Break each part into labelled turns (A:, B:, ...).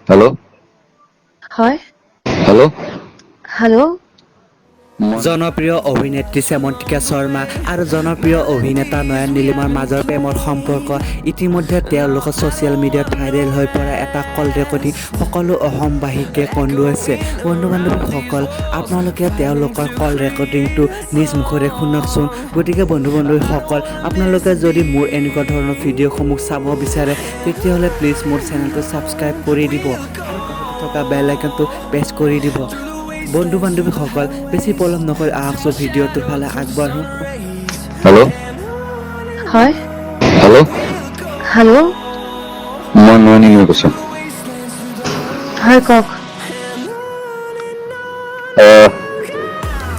A: Hello'
B: হয়
A: hello'
B: hello'
C: জনপ্ৰিয় অভিনেত্ৰী শ্যামন্তিকা শৰ্মা আৰু জনপ্ৰিয় অভিনেতা নয়ন নীলিমাৰ মাজৰ প্ৰেমৰ সম্পৰ্ক ইতিমধ্যে তেওঁলোকৰ ছ'চিয়েল মিডিয়াত ভাইৰেল হৈ পৰা এটা কল ৰেকৰ্ডিং সকলো অসমবাসীকে কন্দুৱাইছে। বন্ধু বান্ধৱীসকল, আপোনালোকে তেওঁলোকৰ কল ৰেকৰ্ডিংটো নিজ মুখৰে শুনকচোন। গতিকে বন্ধু বান্ধৱীসকল, আপোনালোকে যদি মোৰ এনেকুৱা ধৰণৰ ভিডিঅ'সমূহ চাব বিচাৰে তেতিয়াহ'লে প্লিজ মোৰ চেনেলটো ছাবস্ক্ৰাইব কৰি দিব আৰু কাষতে থকা বেল আইকনটো প্ৰেছ কৰি দিব। বন্ধু বান্ধৱীসকল, বেছি পলম নকৰি আহকচোন ভিডিঅ'টোৰ ফালে আগবাঢ়ো।
A: হেল্ল'
B: হয়
A: হেল্ল'
B: হেল্ল'
A: মই নয়ন নীলিমাই কৈছোঁ।
B: হয় কওক।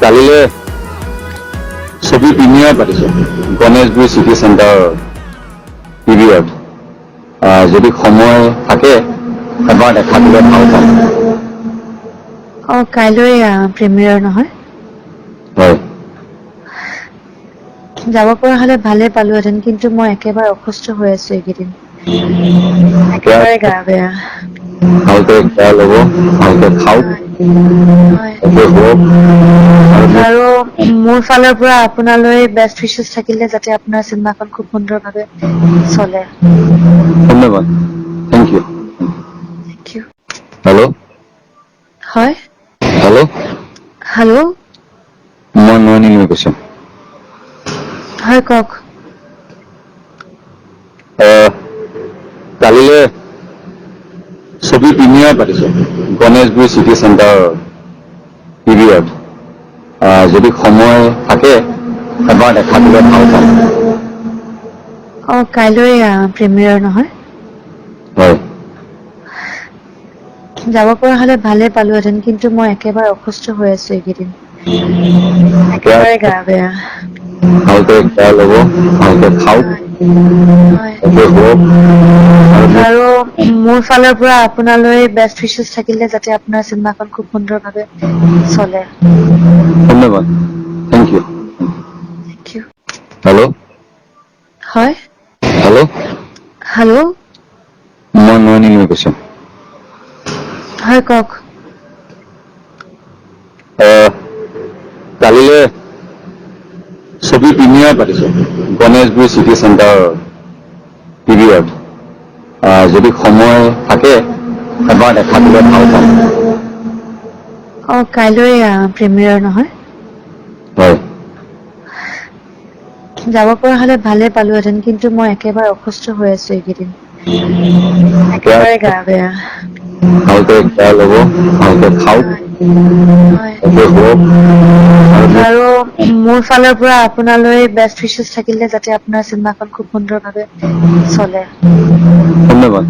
A: কালিলৈ ছবি প্ৰিমিয়াৰ পাতিছোঁ গণেশগুৰি চিটি চেণ্টাৰ পিভিআৰত। যদি সময় থাকে এবাৰ দেখা দিলে ভাল পাম।
B: কাইলৈ প্ৰিমিয়াৰ নহয়,
A: হয়,
B: যাব পৰা হলে ভালে পালোহেঁতেন, কিন্তু মই একেবাৰে অসুস্থ হৈ আছো এইকেইদিন। একেবাৰে গা বেয়া।
A: ভালকৈ কেয়াৰ ল'ব, ভালকৈ খাওক,
B: হয় হয়
A: ভালকৈ শুৱক
B: আৰু মোৰ ফালৰ পৰা আপোনালৈ বেষ্ট উইচেছ থাকিলে যাতে আপোনাৰ চিনেমাখন খুব সুন্দৰভাৱে চলে।
A: ধন্যবাদ, thank you.
B: Thank you.
A: Hello'
B: হয়
A: হেল্ল'
B: হেল্ল'
A: মই নয়ন নীলিমাই কৈছোঁ।
B: হয় কওক।
A: কালিলৈ ছবি প্ৰিমিয়াৰ পাতিছোঁ গণেশগুৰি চিটি চেণ্টাৰ পিভিআৰত। যদি সময় থাকে এবাৰ দেখা দিলে ভাল পাম।
B: কাইলৈ প্ৰিমিয়াৰ নহয়,
A: হয়,
B: যাব পৰা হলে ভালে পালোহেঁতেন, কিন্তু মই একেবাৰে অসুস্থ হৈ আছো এইকেইদিন। একেবাৰে গা বেয়া।
A: ভালকৈ কেয়াৰ ল'ব, ভালকৈ খাওক,
B: হয় হয়
A: ভালকৈ শুৱক
B: আৰু মোৰ ফালৰ পৰা আপোনালৈ বেষ্ট উইচেছ থাকিলে যাতে আপোনাৰ চিনেমাখন খুব সুন্দৰভাৱে চলে।
A: ধন্যবাদ, thank you.
B: Thank you.
A: Hello'
B: হয়
A: হেল্ল'
B: হেল্ল'
A: মই নয়ন নীলিমাই কৈছোঁ।
B: হয় কওক।
A: কালিলৈ ছবি প্ৰিমিয়াৰ পাতিছোঁ গণেশগুৰি চিটি চেণ্টাৰ পিভিআৰত। যদি সময় থাকে এবাৰ দেখা দিলে ভাল পাম।
B: কাইলৈ প্ৰিমিয়াৰ নহয়,
A: হয়,
B: যাব পৰা হলে ভালে পালোহেঁতেন, কিন্তু মই একেবাৰে অসুস্থ হৈ আছো এইকেইদিন। একেবাৰে গা বেয়া।
A: ভালকৈ কেয়াৰ ল'ব, ভালকৈ খাওক,
B: হয় হয়
A: ভালকৈ শুৱক
B: আৰু মোৰ ফালৰ পৰা আপোনালৈ বেষ্ট উইচেছ থাকিলে যাতে আপোনাৰ চিনেমাখন খুব সুন্দৰভাৱে চলে।
A: ধন্যবাদ,